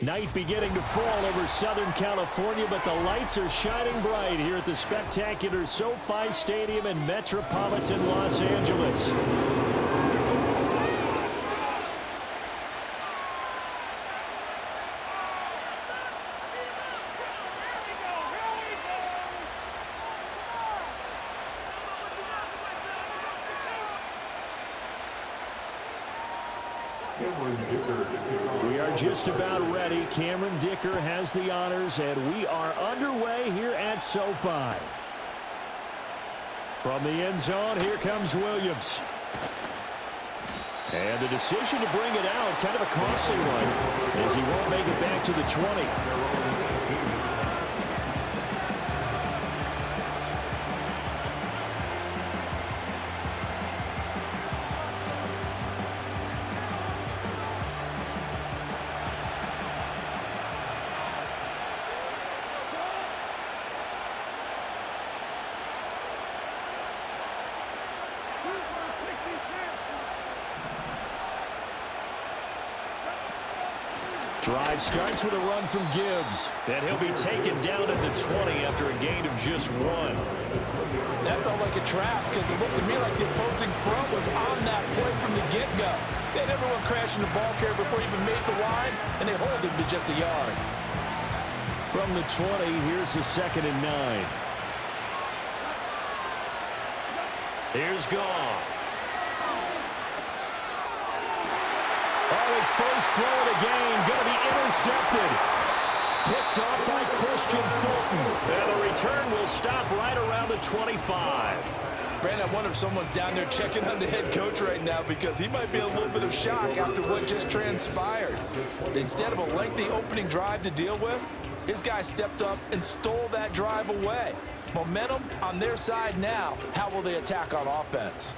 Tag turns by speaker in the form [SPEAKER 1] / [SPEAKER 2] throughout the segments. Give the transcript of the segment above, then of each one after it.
[SPEAKER 1] Night beginning to fall over Southern California, but the lights are shining bright here at the spectacular SoFi Stadium in metropolitan Los Angeles. We are just about ready. Cameron Dicker has the honors, and we are underway here at SoFi. From the end zone, here comes Williams. And the decision to bring it out, kind of a costly one, as he won't make it back to the 20. Drive starts with a run from Gibbs. And he'll be taken down at the 20 after a gain of just 1.
[SPEAKER 2] That felt like a trap because it looked to me like the opposing front was on that play from the get-go. They had everyone crashing the ball carrier before he even made the line, and they hold him to just a yard.
[SPEAKER 1] From the 20, here's the 2nd and 9. Here's Goff. His first throw of the game going to be intercepted. Picked off by Christian Fulton. And the return will stop right around the 25.
[SPEAKER 2] Brandon, I wonder if someone's down there checking on the head coach right now because he might be in a little bit of shock after what just transpired. Instead of a lengthy opening drive to deal with, his guy stepped up and stole that drive away. Momentum on their side now. How will they attack on offense?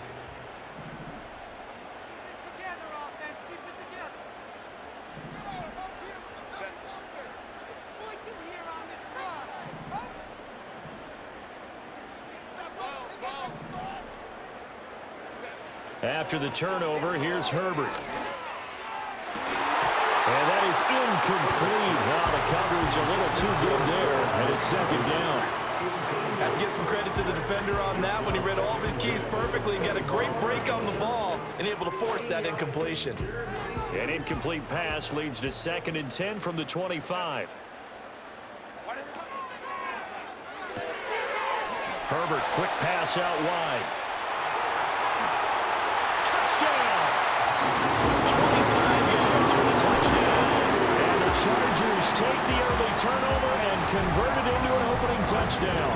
[SPEAKER 1] After the turnover, here's Herbert. And that is incomplete. Wow, the coverage a little too good there, and it's 2nd down.
[SPEAKER 2] Have to give some credit to the defender on that when he read all of his keys perfectly and got a great break on the ball and able to force that incompletion.
[SPEAKER 1] An incomplete pass leads to 2nd and 10 from the 25. Herbert, quick pass out wide. Touchdown! 25 yards for the touchdown. And the Chargers take the early turnover and convert it into an opening touchdown.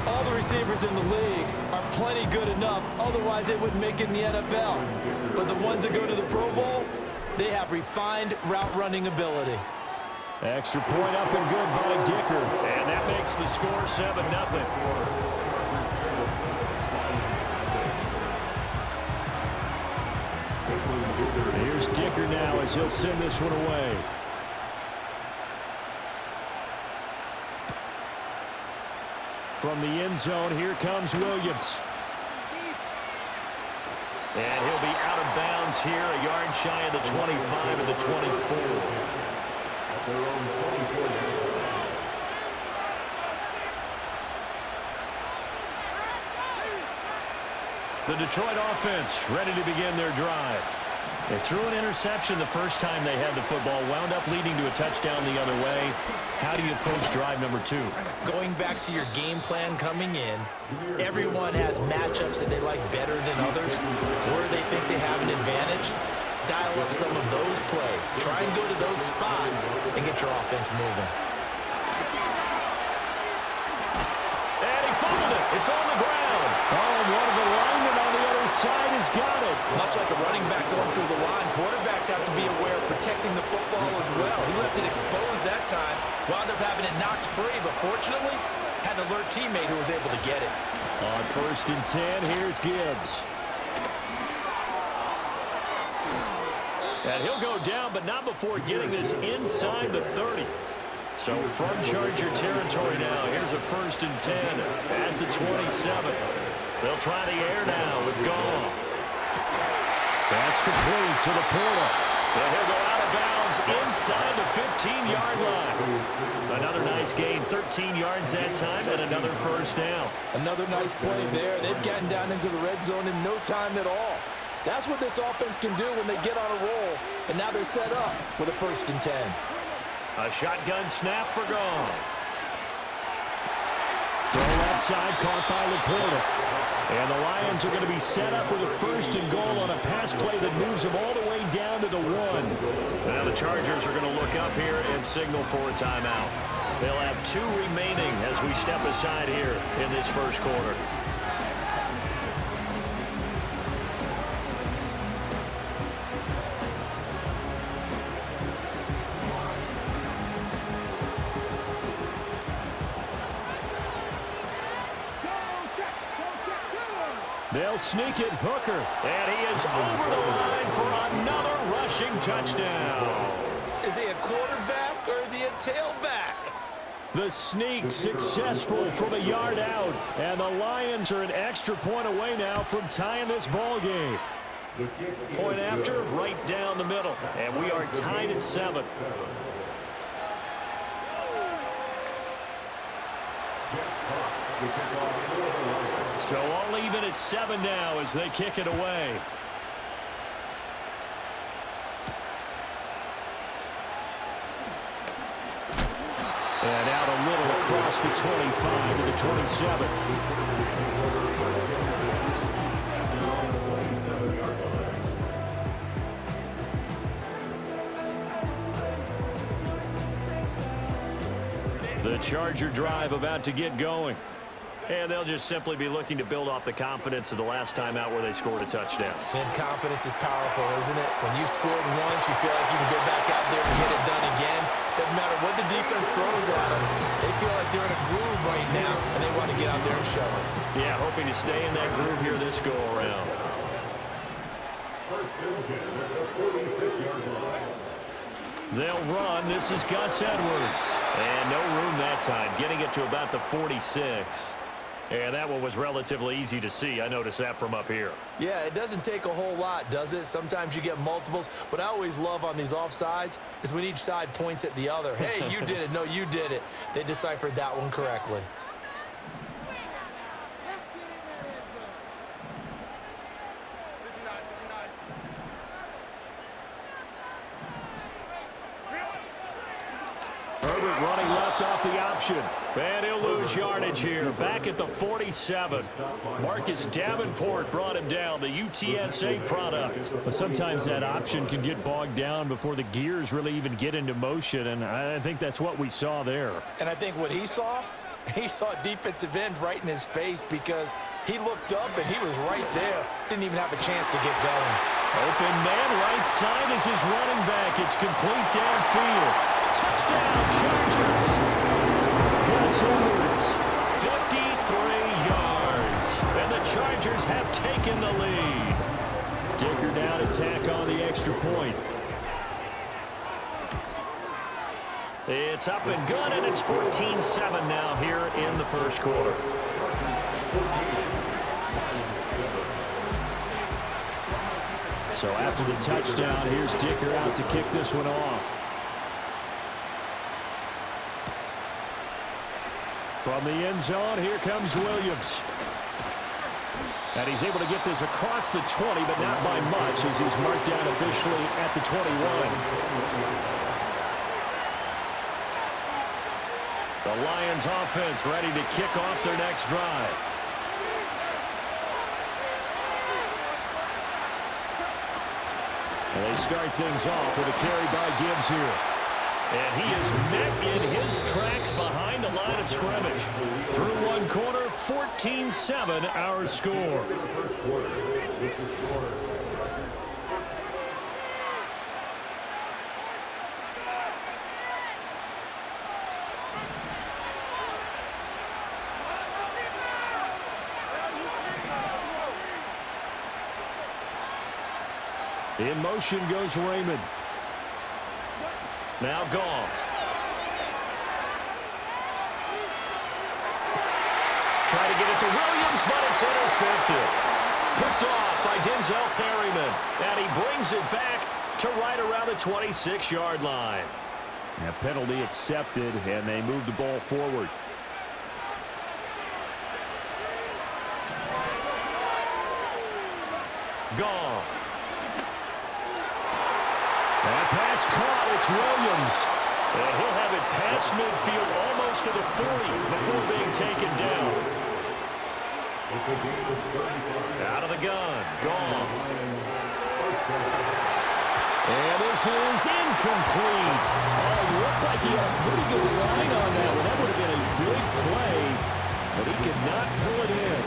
[SPEAKER 2] All the receivers in the league are plenty good enough, otherwise they wouldn't make it in the NFL. But the ones that go to the Pro Bowl, they have refined route running ability.
[SPEAKER 1] Extra point up and good by Dicker. And that makes the score 7-0. Here's Dicker now as he'll send this one away. From the end zone, here comes Williams. And he'll be out of bounds here, a yard shy of the 25 of the 24. The Detroit offense ready to begin their drive. They threw an interception the first time they had the football, wound up leading to a touchdown the other way. How do you approach drive number 2?
[SPEAKER 2] Going back to your game plan coming in, everyone has matchups that they like better than others, where they think they have an advantage. Dial up some of those plays. Try and go to those spots and get your offense moving.
[SPEAKER 1] And he fumbled it. It's on the ground. Oh, and one of the linemen on the other side has got it.
[SPEAKER 2] Much like a running back going through the line, quarterbacks have to be aware of protecting the football as well. He left it exposed that time, wound up having it knocked free, but fortunately, had an alert teammate who was able to get it.
[SPEAKER 1] On 1st and 10, here's Gibbs. And he'll go down, but not before getting this inside the 30. So from Charger territory now, here's a 1st and 10 at the 27. They'll try the air now with Goff. That's complete to the Porter. And he'll go out of bounds inside the 15-yard line. Another nice gain, 13 yards that time, and another first down.
[SPEAKER 2] Another nice play there. They've gotten down into the red zone in no time at all. That's what this offense can do when they get on a roll. And now they're set up with a 1st and 10.
[SPEAKER 1] A shotgun snap for Goff.
[SPEAKER 3] Throw left side, caught by Laporta. And the Lions are going to be set up with a 1st and goal on a pass play that moves them all the way down to the 1.
[SPEAKER 1] Now the Chargers are going to look up here and signal for a timeout. They'll have 2 remaining as we step aside here in this first quarter.
[SPEAKER 3] They'll sneak it. Hooker.
[SPEAKER 1] And he is over the line for another rushing touchdown.
[SPEAKER 2] Is he a quarterback or is he a tailback?
[SPEAKER 3] The sneak successful from a yard out. And the Lions are an extra point away now from tying this ball game.
[SPEAKER 1] Point after, right down the middle. And we are tied at 7. So all even at 7 now as they kick it away.
[SPEAKER 3] And out a little across the 25 to the 27.
[SPEAKER 1] The Charger drive about to get going. And they'll just simply be looking to build off the confidence of the last time out where they scored a touchdown.
[SPEAKER 2] And confidence is powerful, isn't it? When you scored once, you feel like you can go back out there and get it done again. Doesn't matter what the defense throws at them. They feel like they're in a groove right now, and they want to get out there and show it.
[SPEAKER 1] Yeah, hoping to stay in that groove here this go-around. They'll run. This is Gus Edwards. And no room that time, getting it to about the 46. And that one was relatively easy to see. I noticed that from up here.
[SPEAKER 2] Yeah, it doesn't take a whole lot, does it? Sometimes you get multiples. What I always love on these offsides is when each side points at the other. Hey, you did it. No, you did it. They deciphered that one correctly.
[SPEAKER 1] Herbert running left off the option. And he'll lose yardage here. Back at the 47. Marcus Davenport brought him down, the UTSA product.
[SPEAKER 3] But sometimes that option can get bogged down before the gears really even get into motion, and I think that's what we saw there.
[SPEAKER 2] And I think what he saw defensive end right in his face because he looked up and he was right there. Didn't even have a chance to get going.
[SPEAKER 1] Open man right side is his running back. It's complete downfield. Touchdown, Chargers. Gus Edwards, 53 yards. And the Chargers have taken the lead.
[SPEAKER 3] Dicker down to tack on the extra point.
[SPEAKER 1] It's up and good, and it's 14-7 now here in the first quarter.
[SPEAKER 3] So after the touchdown, here's Dicker out to kick this one off. From the end zone, here comes Williams. And he's able to get this across the 20, but not by much as he's marked down officially at the 21.
[SPEAKER 1] The Lions offense ready to kick off their next drive.
[SPEAKER 3] And they start things off with a carry by Gibbs here.
[SPEAKER 1] And he is met in his tracks behind the line of scrimmage. Through one quarter, 14-7 our score.
[SPEAKER 3] In motion goes Raymond.
[SPEAKER 1] Now Goff. Try to get it to Williams, but it's intercepted. Picked off by Denzel Perryman. And he brings it back to right around the 26-yard line.
[SPEAKER 3] A penalty accepted, and they move the ball forward.
[SPEAKER 1] Goff.
[SPEAKER 3] That pass caught. It's Williams.
[SPEAKER 1] And he'll have it past midfield almost to the 40 before being taken down. Out of the gun. Goff.
[SPEAKER 3] And this is incomplete. Oh, it looked like he had a pretty good line on that one. That would have been a big play, but he could not pull it in.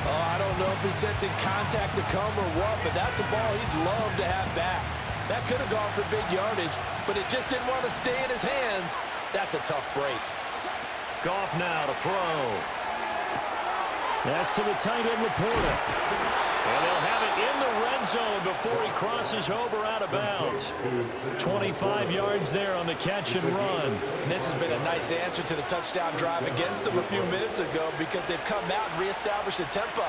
[SPEAKER 2] Oh, I don't know if he's sensing contact to come or what, but that's a ball he'd love to have back. That could have gone for big yardage, but it just didn't want to stay in his hands. That's a tough break.
[SPEAKER 1] Goff now to throw.
[SPEAKER 3] That's to the tight end, Laporta.
[SPEAKER 1] And they'll have it in the red zone before he crosses over out of bounds. 25 yards there on the catch and run.
[SPEAKER 2] And this has been a nice answer to the touchdown drive against them a few minutes ago because they've come out and reestablished the tempo.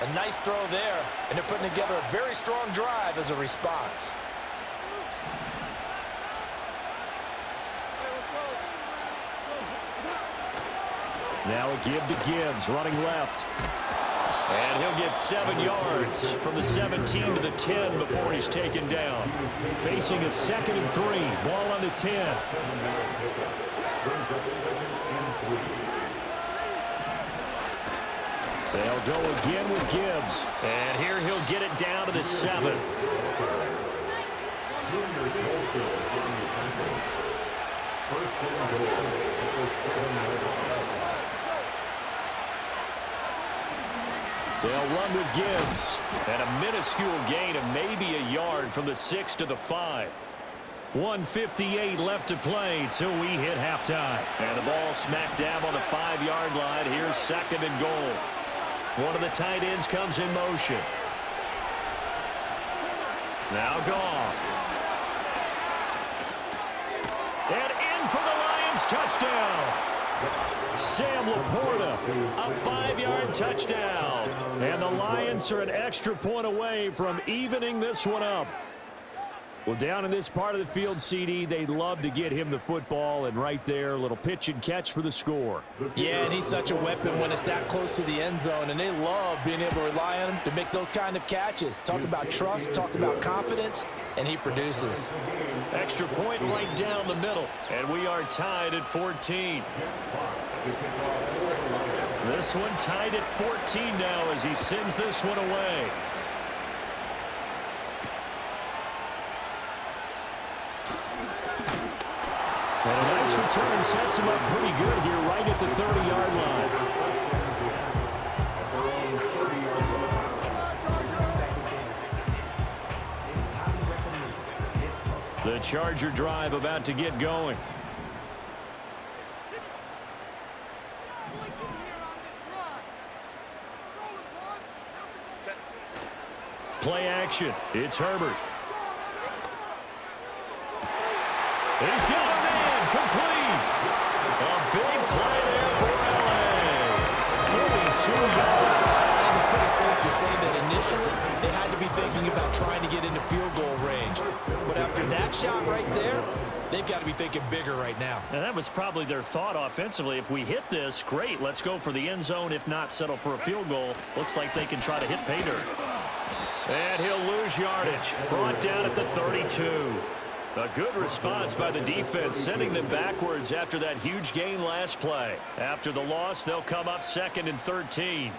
[SPEAKER 2] A nice throw there, and they're putting together a very strong drive as a response.
[SPEAKER 3] Now a give to Gibbs, running left.
[SPEAKER 1] And he'll get 7 yards from the 17 to the 10 before he's taken down.
[SPEAKER 3] Facing a 2nd and 3. Ball on the 10. They'll go again with Gibbs.
[SPEAKER 1] And here he'll get it down to the 7.
[SPEAKER 3] They'll run with Gibbs.
[SPEAKER 1] And a minuscule gain of maybe a yard from the 6 to the 5.
[SPEAKER 3] 1:58 left to play till we hit halftime.
[SPEAKER 1] And the ball smack dab on the 5-yard line. Here's 2nd and goal. One of the tight ends comes in motion. Now Goff. And in for the Lions touchdown.
[SPEAKER 3] Sam Laporta.
[SPEAKER 1] A 5-yard touchdown.
[SPEAKER 3] And the Lions are an extra point away from evening this one up. Well, down in this part of the field, CD, they'd love to get him the football, and right there, a little pitch and catch for the score.
[SPEAKER 2] Yeah, and he's such a weapon when it's that close to the end zone, and they love being able to rely on him to make those kind of catches. Talk about trust, talk about confidence, and he produces.
[SPEAKER 1] Extra point right down the middle, and we are tied at 14. This one tied at 14 now as he sends this one away.
[SPEAKER 3] And a nice return sets him up pretty good here right at the 30-yard line. The Charger drive about to get going. Play action. It's Herbert. He's got a man complete. A big play there for L.A. 42 yards.
[SPEAKER 2] I think it's pretty safe to say that initially they had to be thinking about trying to get into field goal range. But after that shot right there, they've got to be thinking bigger right now.
[SPEAKER 1] And that was probably their thought offensively. If we hit this, great. Let's go for the end zone. If not, settle for a field goal. Looks like they can try to hit pay dirt. And he'll lose yardage. Brought down at the 32. A good response by the defense, sending them backwards after that huge gain last play. After the loss, they'll come up 2nd and 13.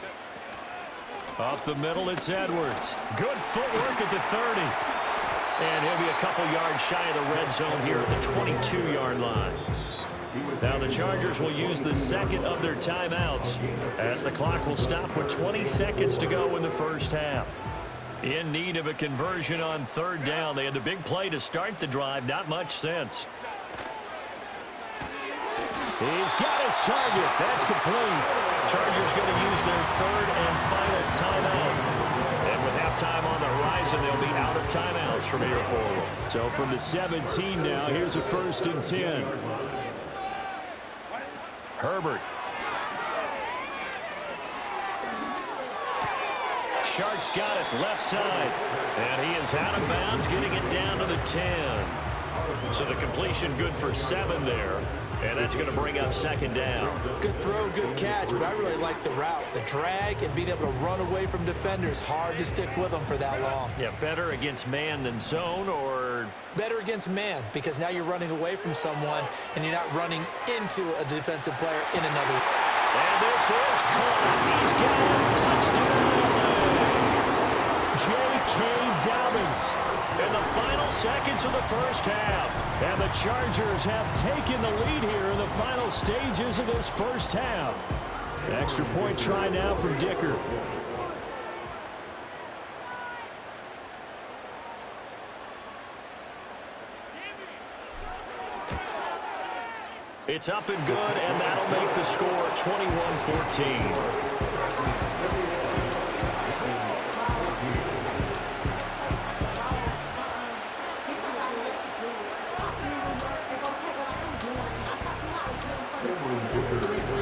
[SPEAKER 1] Up the middle, it's Edwards. Good footwork at the 30. And he'll be a couple yards shy of the red zone here at the 22-yard line. Now the Chargers will use the 2nd of their timeouts as the clock will stop with 20 seconds to go in the first half. In need of a conversion on 3rd down. They had the big play to start the drive. Not much sense.
[SPEAKER 3] He's got his target. That's complete.
[SPEAKER 1] Chargers going to use their 3rd and final timeout. And with halftime on the horizon, they'll be out of timeouts from here forward.
[SPEAKER 3] So from the 17 now, here's a 1st and 10.
[SPEAKER 1] Herbert. Chark's got it left side. And he is out of bounds, getting it down to the 10. So the completion good for 7 there. And that's going to bring up second down.
[SPEAKER 2] Good throw, good catch, but I really like the route. The drag and being able to run away from defenders. Hard to stick with them for that long.
[SPEAKER 1] Yeah, better against man than zone, or?
[SPEAKER 2] Better against man, because now you're running away from someone and you're not running into a defensive player in another.
[SPEAKER 1] And this is caught. He's got a touchdown. J.K. Dobbins in the final seconds of the first half. And the Chargers have taken the lead here in the final stages of this first half. Extra point try now from Dicker. It's up and good, and that'll make the score 21-14.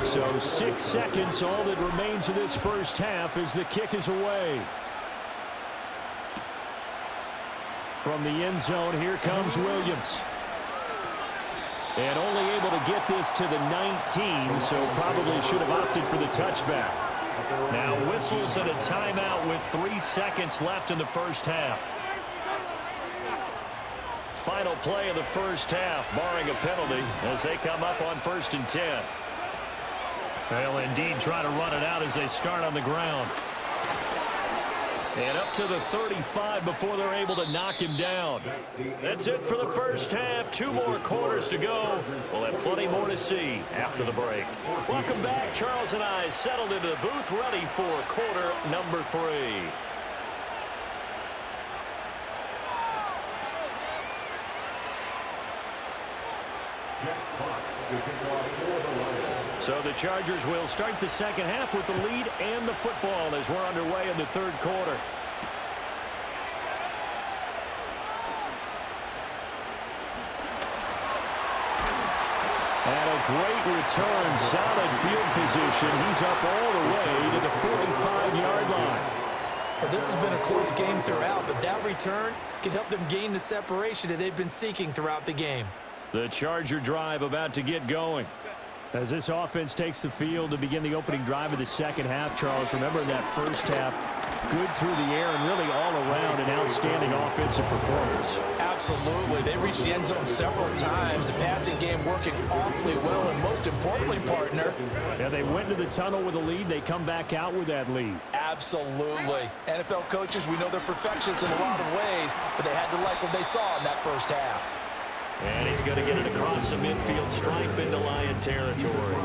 [SPEAKER 1] So 6 seconds, all that remains of this first half as the kick is away. From the end zone, here comes Williams. And only able to get this to the 19, so probably should have opted for the touchback. Now whistles and a timeout with 3 seconds left in the first half. Final play of the first half, barring a penalty, as they come up on 1st and 10. They'll indeed try to run it out as they start on the ground. And up to the 35 before they're able to knock him down. That's it for the first half. 2 more quarters to go. We'll have plenty more to see after the break. Welcome back. Charles and I settled into the booth, ready for quarter number 3. So the Chargers will start the second half with the lead and the football as we're underway in the third quarter. And a great return, solid field position. He's up all the way to the 45-yard line.
[SPEAKER 2] Well, this has been a close game throughout, but that return can help them gain the separation that they've been seeking throughout the game.
[SPEAKER 1] The Charger drive about to get going.
[SPEAKER 3] As this offense takes the field to begin the opening drive of the second half, Charles, remember that first half, good through the air and really all around an outstanding offensive performance.
[SPEAKER 2] Absolutely. They reached the end zone several times. The passing game working awfully well, and most importantly, partner.
[SPEAKER 3] Yeah, they went to the tunnel with a lead. They come back out with that lead.
[SPEAKER 2] Absolutely. NFL coaches, we know they're perfectionists in a lot of ways, but they had to like what they saw in that first half.
[SPEAKER 1] And he's going to get it across the midfield stripe into Lion territory.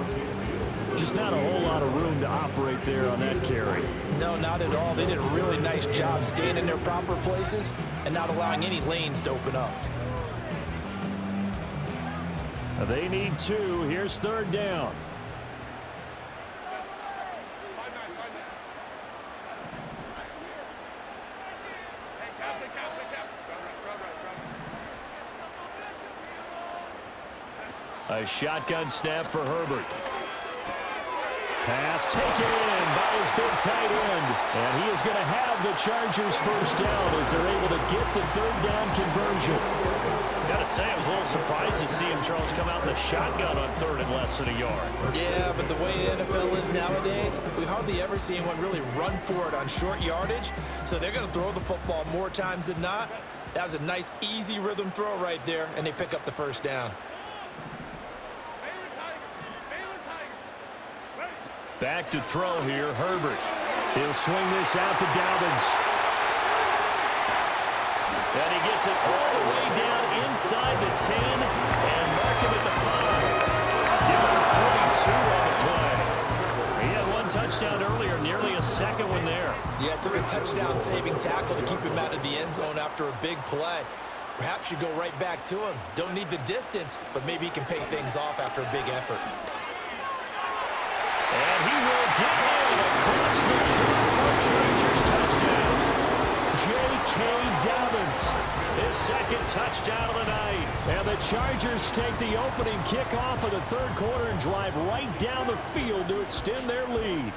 [SPEAKER 3] Just not a whole lot of room to operate there on that carry.
[SPEAKER 2] No, not at all. They did a really nice job staying in their proper places and not allowing any lanes to open up.
[SPEAKER 3] They need 2. Here's 3rd down.
[SPEAKER 1] A shotgun snap for Herbert. Pass taken in by his big tight end. And he is going to have the Chargers first down as they're able to get the 3rd down conversion. Got to say, I was a little surprised to see him, Charles, come out in the shotgun on 3rd and less than a yard.
[SPEAKER 2] Yeah, but the way the NFL is nowadays, we hardly ever see anyone really run for it on short yardage. So they're going to throw the football more times than not. That was a nice, easy rhythm throw right there, and they pick up the first down.
[SPEAKER 1] Back to throw here, Herbert. He'll swing this out to Dobbins. And he gets it all the way down inside the 10 and mark him at the 5. Give him 42 on the play. He had 1 touchdown earlier, nearly a second one there.
[SPEAKER 2] Yeah, it took a touchdown-saving tackle to keep him out of the end zone after a big play. Perhaps you go right back to him. Don't need the distance, but maybe he can pay things off after a big effort.
[SPEAKER 1] And he will get in across the track for a Chargers touchdown. J.K. Dobbins, his 2nd touchdown of the night.
[SPEAKER 3] And the Chargers take the opening kickoff of the 3rd quarter and drive right down the field to extend their lead.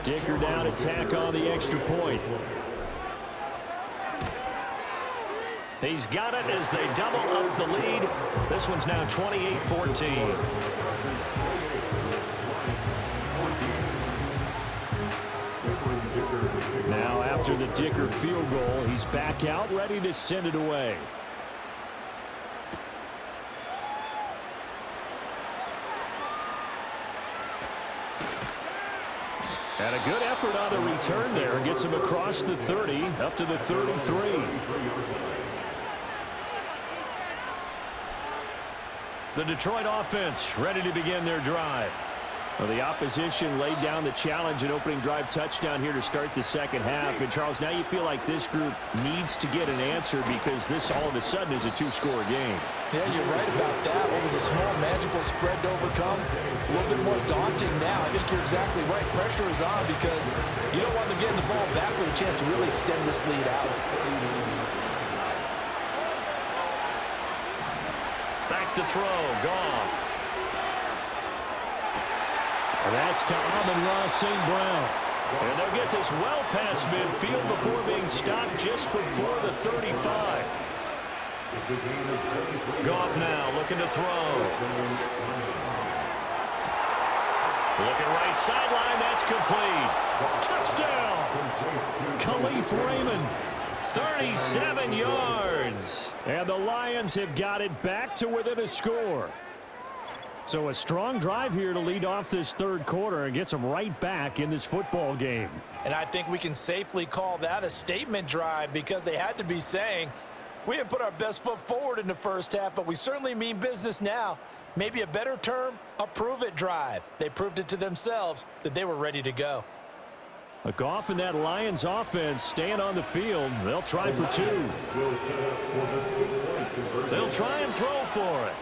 [SPEAKER 3] Dicker down to tack on the extra point.
[SPEAKER 1] He's got it as they double up the lead. This one's now 28-14.
[SPEAKER 3] Now after the Dicker field goal, he's back out ready to send it away. And a good effort on the return there. Gets him across the 30, up to the 33.
[SPEAKER 1] The Detroit offense ready to begin their drive.
[SPEAKER 3] Well, the opposition laid down the challenge, an opening drive touchdown here to start the second half. And, Charles, now you feel like this group needs to get an answer because this all of a sudden is a two-score game.
[SPEAKER 2] Yeah, you're right about that. What was a small, magical spread to overcome? A little bit more daunting now. I think you're exactly right. Pressure is on because you don't want them getting the ball back with a chance to really extend this lead out.
[SPEAKER 1] Back to throw. Goff.
[SPEAKER 3] And that's to Amon-Ra St. Brown.
[SPEAKER 1] And they'll get this well past midfield before being stopped just before the 35. Goff now looking to throw. Looking right sideline. That's complete. Touchdown.
[SPEAKER 3] Khalif Raymond.
[SPEAKER 1] 37 yards.
[SPEAKER 3] And the Lions have got it back to within a score. So a strong drive here to lead off this third quarter and gets them right back in this football game.
[SPEAKER 2] And I think we can safely call that a statement drive because they had to be saying, we didn't put our best foot forward in the first half, but we certainly mean business now. Maybe a better term, a prove-it drive. They proved it to themselves that they were ready to go.
[SPEAKER 3] A Goff and that Lions offense staying on the field. They'll try for two.
[SPEAKER 1] They'll try and throw for it.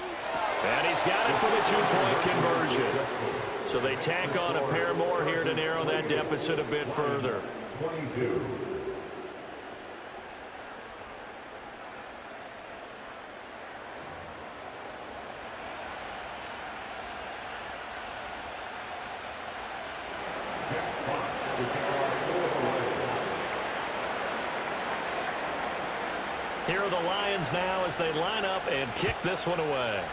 [SPEAKER 1] And he's got it for the two-point conversion. So they tack on a pair more here to narrow that deficit a bit further. Here are the Lions now as they line up and kick this one away.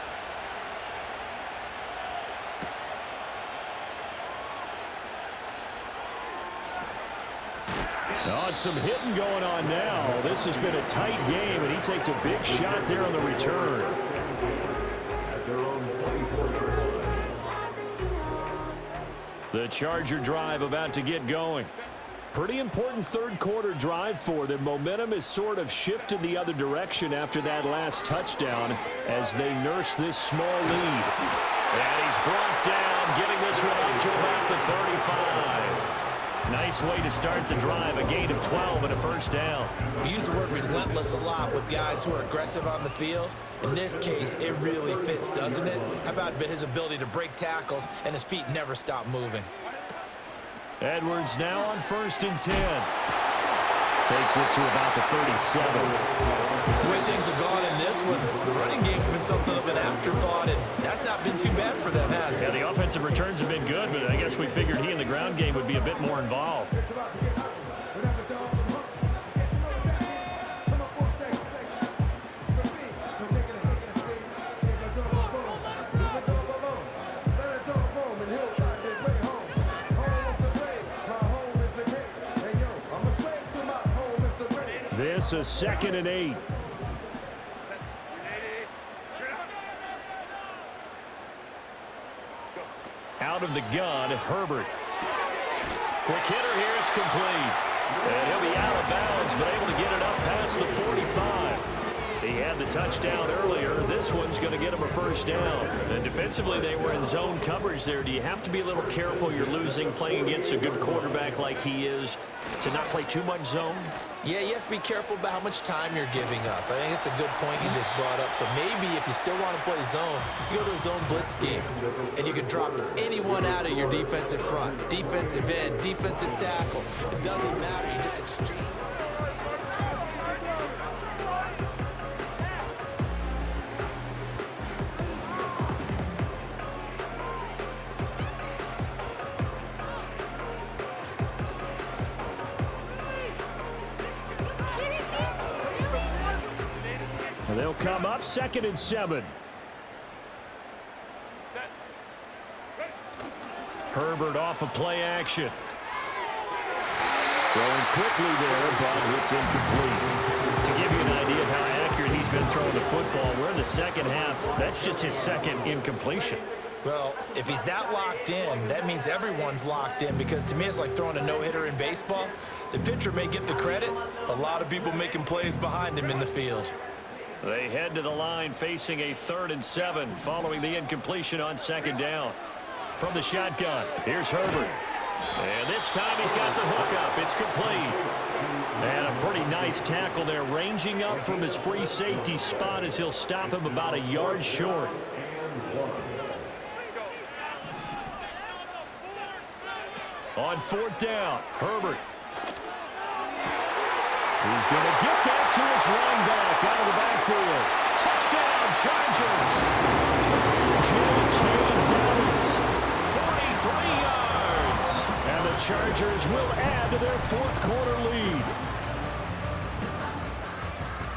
[SPEAKER 3] Oh, and some hitting going on now. This has been a tight game, and he takes a big shot there on the return. The Charger drive about to get going. Pretty important third quarter drive for them. Momentum has sort of shifted the other direction after that last touchdown as they nurse this small lead.
[SPEAKER 1] And he's brought down, getting this one up to about the 35. Nice way to start the drive, a gain of 12 and a first down.
[SPEAKER 2] We use the word relentless a lot with guys who are aggressive on the field. In this case, it really fits, doesn't it? How about his ability to break tackles and his feet never stop moving?
[SPEAKER 1] Edwards now on 1st and 10.
[SPEAKER 3] Takes it to about the 37.
[SPEAKER 2] The way things have gone in this one, the running game's been something of an afterthought, and that's not been too bad for them, has it?
[SPEAKER 1] Yeah, the offensive returns have been good, but I guess we figured he in the ground game would be a bit more involved.
[SPEAKER 3] This is 2nd and 8.
[SPEAKER 1] Out of the gun, Herbert. Quick hitter here, it's complete. And he'll be out of bounds, but able to get it up past the 45. He had the touchdown earlier. This one's going to get him a first down. And defensively, they were in zone coverage there. Do you have to be a little careful? You're losing, playing against a good quarterback like he is, to not play too much zone?
[SPEAKER 2] Yeah, you have to be careful about how much time you're giving up. I think it's a good point you just brought up. So maybe if you still want to play zone, you go to a zone blitz game, and you can drop anyone out of your defensive front, defensive end, defensive tackle. It doesn't matter. You just exchange.
[SPEAKER 3] come up, 2nd and 7. Herbert off of play action. Throwing quickly there, but it's incomplete. To give you an idea of how accurate he's been throwing the football, we're in the second half. That's just his 2nd incompletion.
[SPEAKER 2] Well, if he's that locked in, that means everyone's locked in, because to me it's like throwing a no-hitter in baseball. The pitcher may get the credit, a lot of people making plays behind him in the field.
[SPEAKER 1] They head to the line facing a 3rd and 7 following the incompletion on 2nd down. From the shotgun, here's Herbert. And this time he's got the hook up. It's complete. And a pretty nice tackle there, ranging up from his free safety spot as he'll stop him about a yard short. On 4th down, Herbert. He's going to get that to his running back out of the backfield. Touchdown, Chargers. J.K. Dobbins, 43 yards. And the Chargers will add to their 4th quarter lead.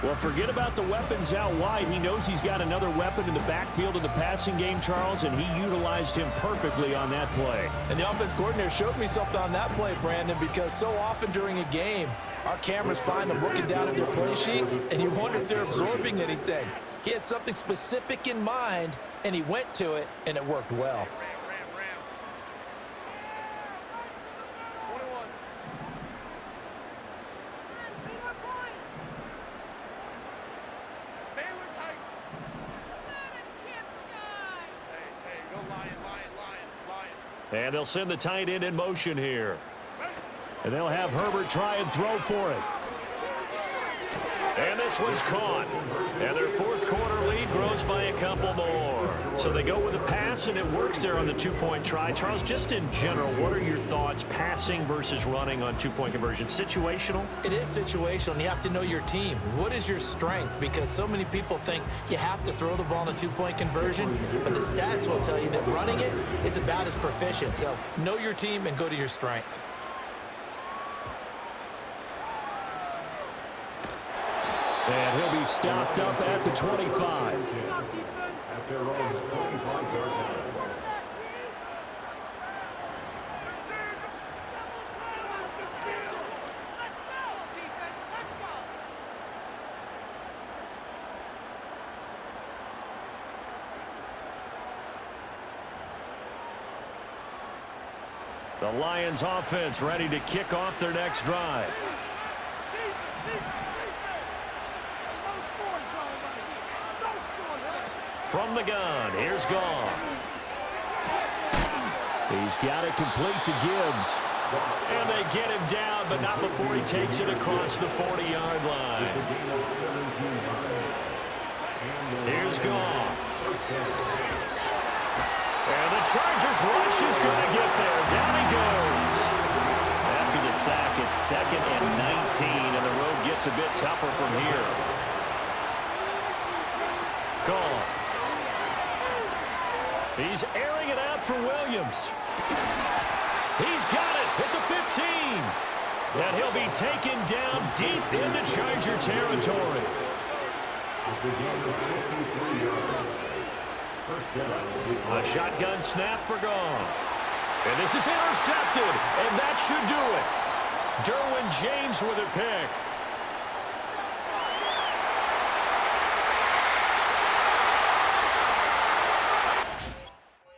[SPEAKER 1] Well, forget about the weapons out wide. He knows he's got another weapon in the backfield of the passing game, Charles, and he utilized him perfectly on that play.
[SPEAKER 2] And the offense coordinator showed me something on that play, Brandon, because so often during a game, our cameras find them looking down at their play sheets, and you wonder if they're absorbing anything. He had something specific in mind, and he went to it, and it worked well.
[SPEAKER 1] And they'll send the tight end in motion here. And they'll have Herbert try and throw for it. And this one's caught. And their 4th quarter lead grows by a couple more. So they go with a pass, and it works there on the 2-point try. Charles, just in general, what are your thoughts passing versus running on 2-point conversion? Situational?
[SPEAKER 2] It is situational, and you have to know your team. What is your strength? Because so many people think you have to throw the ball in a 2-point conversion, but the stats will tell you that running it is about as proficient. So know your team and go to your strength.
[SPEAKER 3] And he'll be stopped up at the 25.
[SPEAKER 1] The Lions offense ready to kick off their next drive. From the gun, here's Goff.
[SPEAKER 3] He's got it complete to Gibbs.
[SPEAKER 1] And they get him down, but not before he takes it across the 40-yard line. Here's Goff. And the Chargers rush is going to get there. Down he goes. After the sack, it's 2nd and 19, and the road gets a bit tougher from here. Goff. He's airing it out for Williams. He's got it at the 15. And he'll be taken down deep into Charger territory. A shotgun snap for Goff. And this is intercepted, and that should do it. Derwin James with a pick.